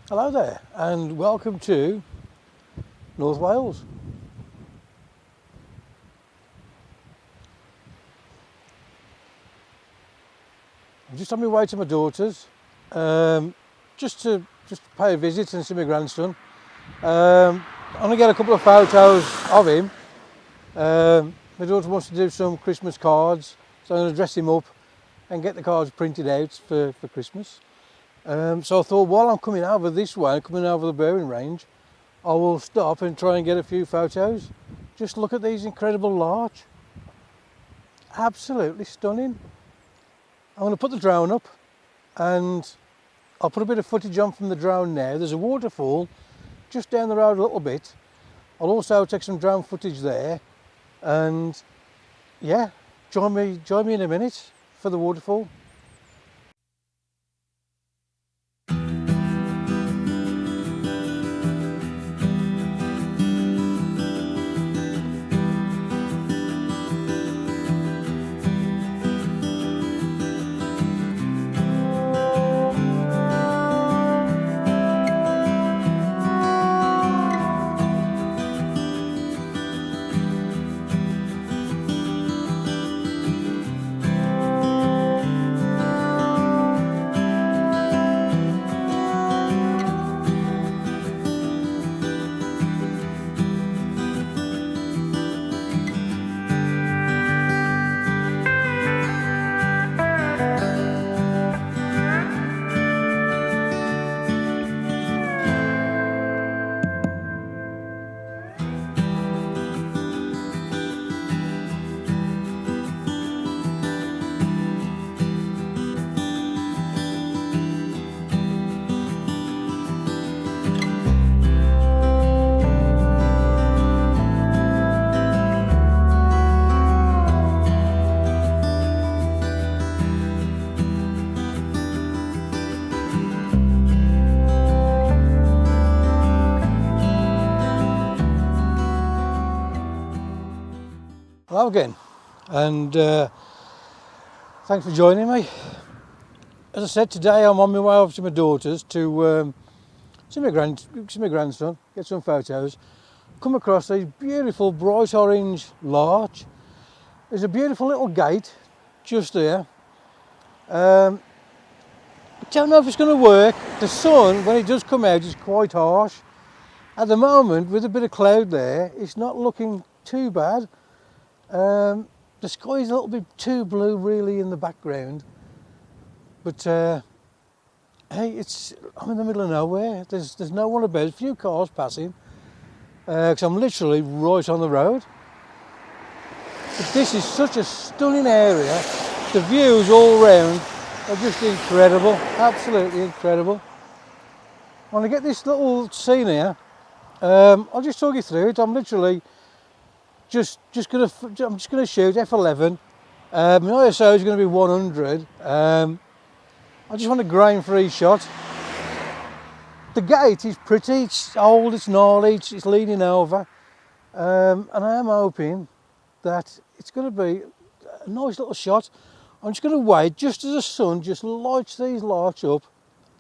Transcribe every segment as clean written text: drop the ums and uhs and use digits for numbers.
Hello there and welcome to North Wales. I'm just on my way to my daughter's just to pay a visit and see my grandson. I'm going to get a couple of photos of him. My daughter wants to do some Christmas cards, so I'm going to dress him up and get the cards printed out for Christmas. So I thought while I'm coming over this way, coming over the Berwyn range, I will stop and try and get a few photos. Just look at these incredible larch. Absolutely stunning. I'm going to put the drone up and I'll put a bit of footage on from the drone now. There's a waterfall just down the road a little bit. I'll also take some drone footage there and yeah, join me in a minute for the waterfall. Hello again, and thanks for joining me. As I said, today I'm on my way over to my daughter's to see my grandson, get some photos. Come across these beautiful bright orange larch. There's a beautiful little gate just there. I don't know if it's going to work. The sun, when it does come out, is quite harsh. At the moment, with a bit of cloud there, it's not looking too bad. The sky is a little bit too blue really in the background, but hey, I'm in the middle of nowhere. There's no one about, a few cars passing, because I'm literally right on the road. But this is such a stunning area. The views all round are just incredible, absolutely incredible. When I get this little scene here, I'll just talk you through it. I'm literally I'm just gonna shoot f11. My ISO is going to be 100. I just want a grain-free shot. The gate is pretty. It's old. It's gnarly. It's leaning over, and I am hoping that it's going to be a nice little shot. I'm just going to wait just as the sun just lights these larch up.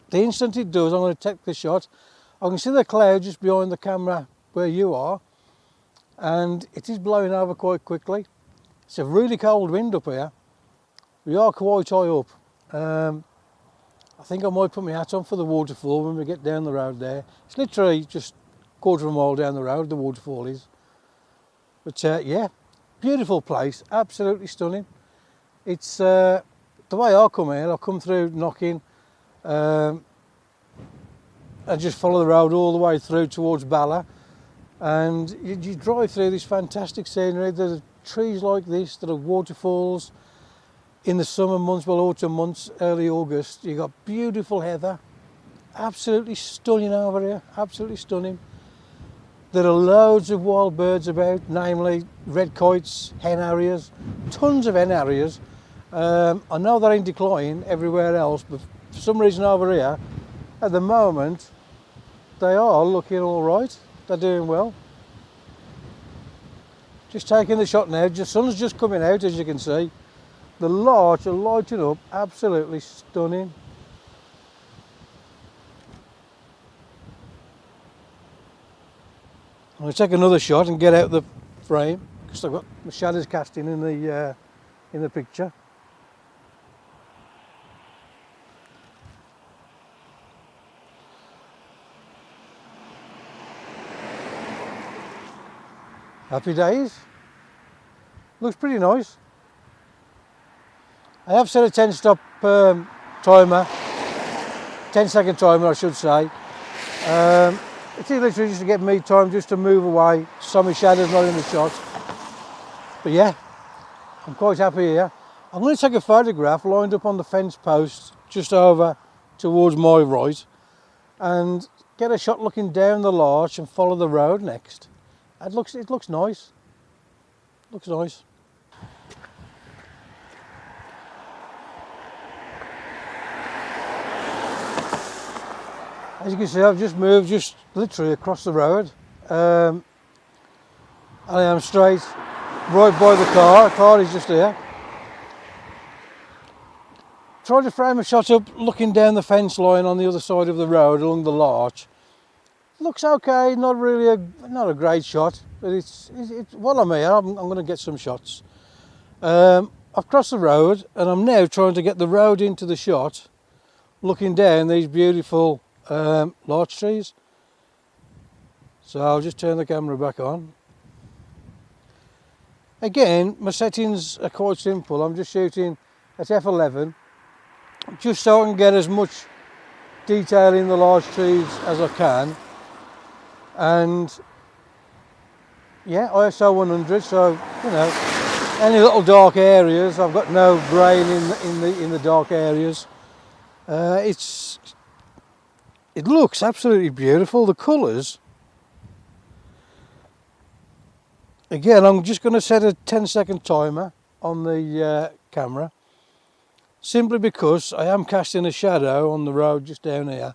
The instant it does, I'm going to take the shot. I can see the cloud just behind the camera where you are. And it is blowing over quite quickly. It's a really cold wind up here. We are quite high up. I think I might put my hat on for the waterfall when we get down the road there. It's literally just a quarter of a mile down the road, the waterfall is. But yeah, beautiful place, absolutely stunning. It's the way I come here, I come through Knocking and just follow the road all the way through towards Bala. And you drive through this fantastic scenery. There's trees like this, there are waterfalls. In the summer months, well, autumn months, early August, you've got beautiful heather. Absolutely stunning over here, absolutely stunning. There are loads of wild birds about, namely red kites, hen harriers, tons of hen harriers. I know they're in decline everywhere else, but for some reason over here, at the moment, they are looking all right. They're doing well. Just taking the shot now. The sun's just coming out, as you can see. The larch are lighting up, absolutely stunning. I'm going to take another shot and get out the frame because I've got the shadows casting in the picture. Happy days. Looks pretty nice. I have set a 10-stop timer, 10-second timer I should say. It's literally just to get me time just to move away so my shadow's not in the shot. But yeah, I'm quite happy here. I'm going to take a photograph lined up on the fence post just over towards my right and get a shot looking down the larch and follow the road next. It looks nice. Looks nice. As you can see, I've just moved just literally across the road. And I am straight right by the car. The car is just here. Tried to frame a shot up looking down the fence line on the other side of the road along the larch. Looks okay, not a great shot, but it's while I'm here, I'm going to get some shots. I've crossed the road and I'm now trying to get the road into the shot, looking down these beautiful larch trees. So I'll just turn the camera back on. Again, my settings are quite simple. I'm just shooting at f11, just so I can get as much detail in the large trees as I can. And yeah, ISO 100, so you know, any little dark areas, I've got no grain in the dark areas. It looks absolutely beautiful. The colours. Again, I'm just going to set a 10-second timer on the camera, simply because I am casting a shadow on the road just down here,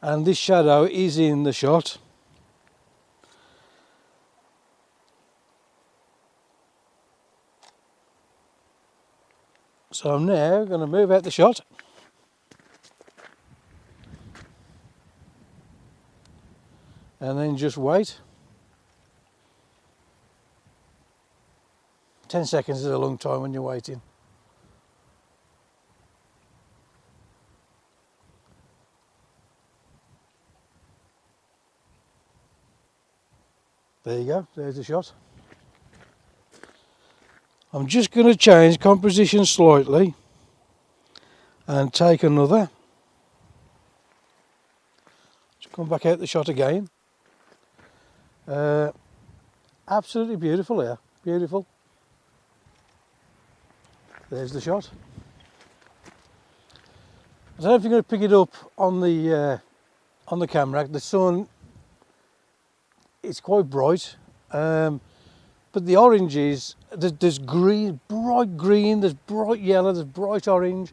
and this shadow is in the shot. So I'm now going to move out the shot. And then just wait. 10 seconds is a long time when you're waiting. There you go, there's the shot. I'm just going to change composition slightly and take another. Just come back out the shot again. Absolutely beautiful here, beautiful. There's the shot. I don't know if you're going to pick it up on the camera. The sun, it's quite bright, but the oranges, there's green, there's bright yellow, there's bright orange.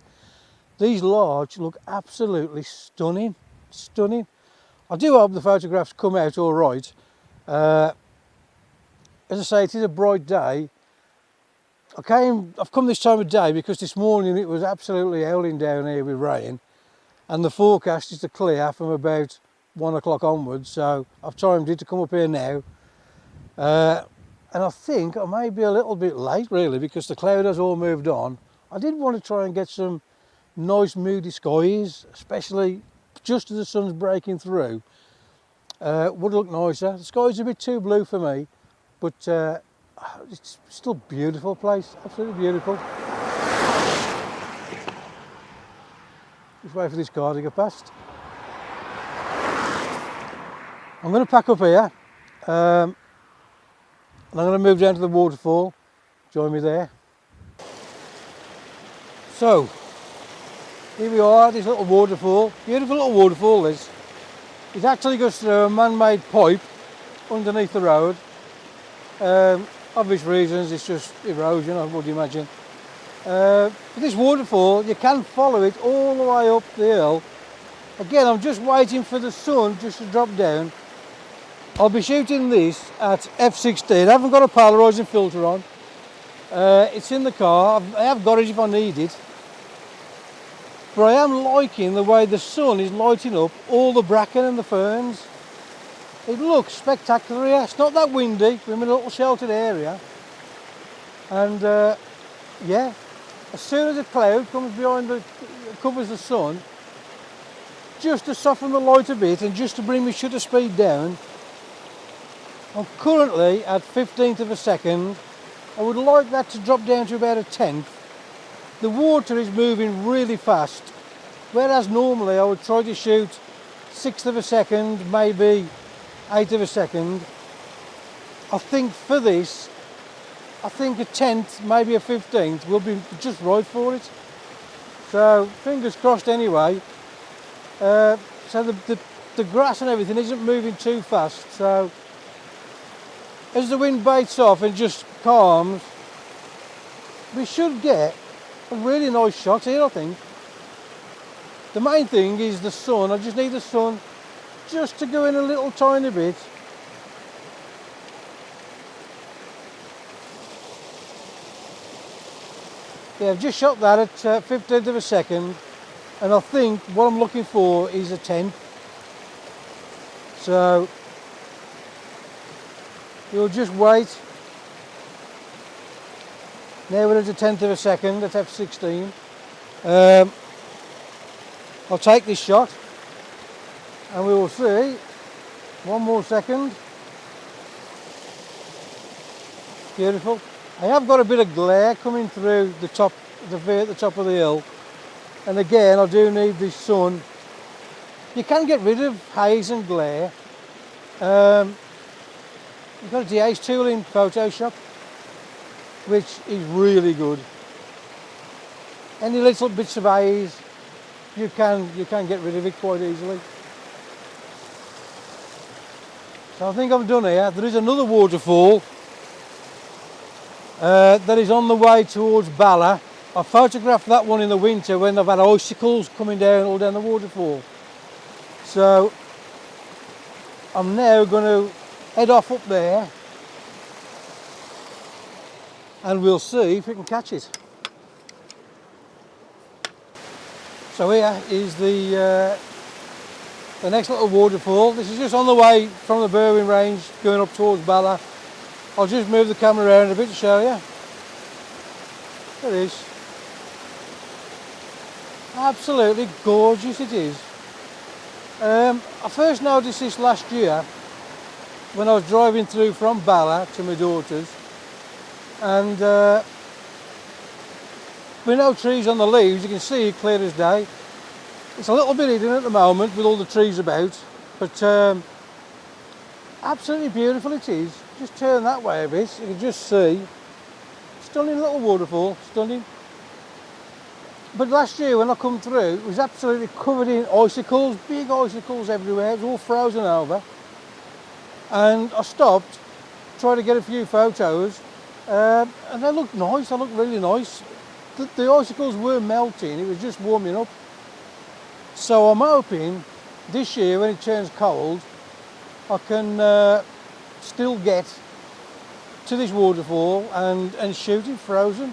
These larch look absolutely stunning, stunning. I do hope the photographs come out all right. As I say, it is a bright day. I've come this time of day because this morning it was absolutely howling down here with rain, and the forecast is to clear from about 1 o'clock onwards, so I've timed it to come up here now. And I think I may be a little bit late really because the cloud has all moved on. I did want to try and get some nice moody skies, especially just as the sun's breaking through. Would look nicer. The sky's a bit too blue for me, but it's still a beautiful place, absolutely beautiful. Just wait for this car to get past. I'm going to pack up here, and I'm going to move down to the waterfall. Join me there. So, here we are, this little waterfall, beautiful little waterfall this. It actually goes through a man-made pipe underneath the road. Obvious reasons, it's just erosion, I would imagine. But this waterfall, you can follow it all the way up the hill. Again, I'm just waiting for the sun just to drop down. I'll be shooting this at f16. I haven't got a polarising filter on. It's in the car. I have got it if I need it. But I am liking the way the sun is lighting up all the bracken and the ferns. It looks spectacular here. It's not that windy. We're in a little sheltered area. And yeah, as soon as a cloud comes behind covers the sun, just to soften the light a bit and just to bring my shutter speed down, I'm currently at 15th of a second. I would like that to drop down to about a tenth. The water is moving really fast, whereas normally I would try to shoot 6th of a second, maybe 8th of a second. I think for this, I think a 10th, maybe a 15th will be just right for it. So fingers crossed anyway. So the grass and everything isn't moving too fast. So as the wind baits off and just calms, we should get a really nice shot here, I think. The main thing is the sun. I just need the sun just to go in a little tiny bit. Yeah, I've just shot that at 15th of a second, and I think what I'm looking for is a 10th. So you'll just wait. Now we're at a 10th of a second at f16. I'll take this shot and we will see. One more second. Beautiful. I have got a bit of glare coming through the top, the V at the top of the hill, and again I do need this sun. You can get rid of haze and glare. You've got a DH tool in Photoshop, which is really good. Any little bits of haze, you can get rid of it quite easily. So I think I'm done here. There is another waterfall that is on the way towards Bala. I photographed that one in the winter when I've had icicles coming down all down the waterfall. So I'm now going to head off up there and we'll see if we can catch it. So here is the next little waterfall. This is just on the way from the Berwyn range going up towards Bala. I'll just move the camera around a bit to show you. There it is. Absolutely gorgeous it is. I first noticed this last year when I was driving through from Bala to my daughter's, and with no trees on the leaves, you can see it clear as day. It's a little bit hidden at the moment with all the trees about, but absolutely beautiful it is. Just turn that way a bit, you can just see. Stunning little waterfall, stunning. But last year when I come through, it was absolutely covered in icicles, big icicles everywhere, it was all frozen over. And I stopped, tried to get a few photos, and they looked nice, they looked really nice. The icicles were melting, it was just warming up. So I'm hoping this year when it turns cold, I can still get to this waterfall and shoot it frozen.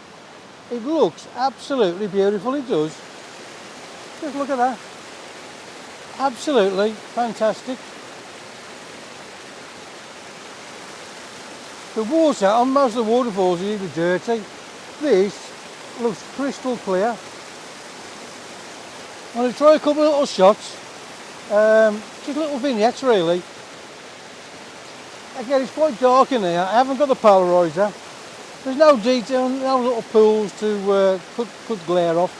It looks absolutely beautiful, it does. Just look at that. Absolutely fantastic. The water on most of the waterfalls is either dirty. This looks crystal clear. I'm going to try a couple of little shots, just little vignettes really. Again, it's quite dark in here. I haven't got the polarizer. There's no detail, no little pools to cut glare off.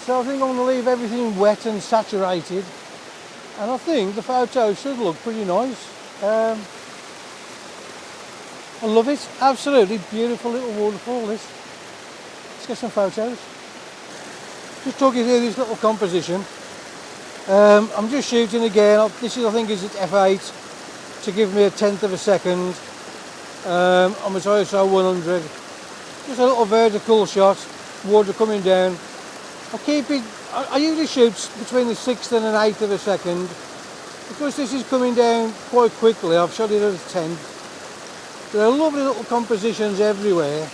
So I think I'm going to leave everything wet and saturated, and I think the photo should look pretty nice. I love it. Absolutely beautiful little waterfall this. Let's get some photos. Just talk you through this little composition. I'm just shooting again. This is, I think, is at f8 to give me a 10th of a second. On my ISO 100. Just a little vertical shot, water coming down. I usually shoot between the 6th and an 8th of a second. Because this is coming down quite quickly, I've shot it at a 10th. There are lovely little compositions everywhere.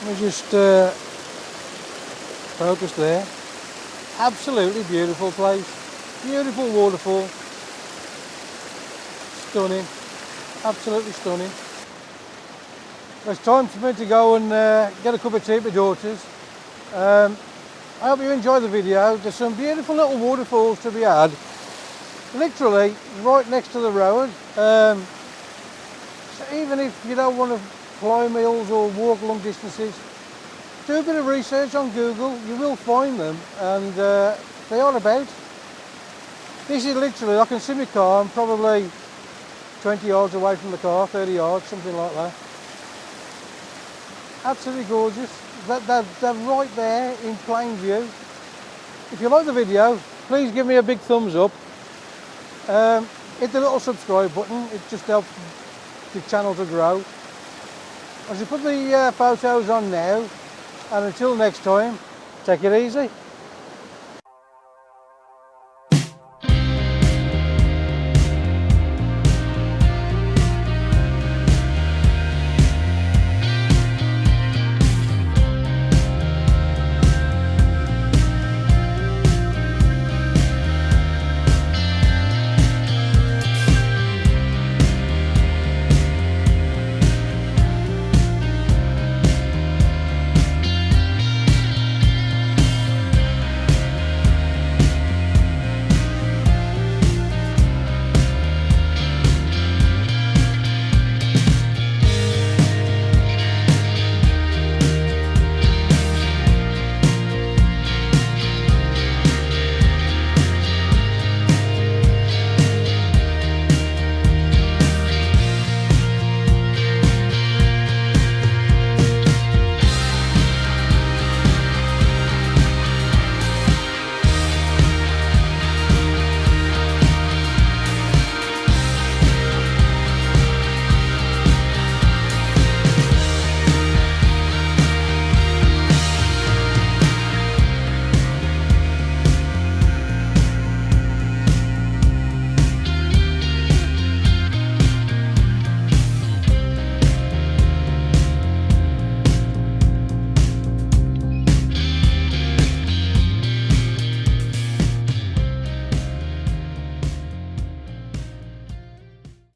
Let me just focus there. Absolutely beautiful place. Beautiful waterfall. Stunning. Absolutely stunning. It's time for me to go and get a cup of tea at my daughter's. I hope you enjoy the video. There's some beautiful little waterfalls to be had, literally right next to the road. So even if you don't want to climb hills or walk long distances, do a bit of research on Google. You will find them, and they are about. This is literally, I can see my car. I'm probably 20 yards away from the car, 30 yards, something like that. Absolutely gorgeous. They're right there in plain view. If you like the video, please give me a big thumbs up. Hit the little subscribe button. It just helps the channel to grow. I should put the photos on now, and until next time, take it easy.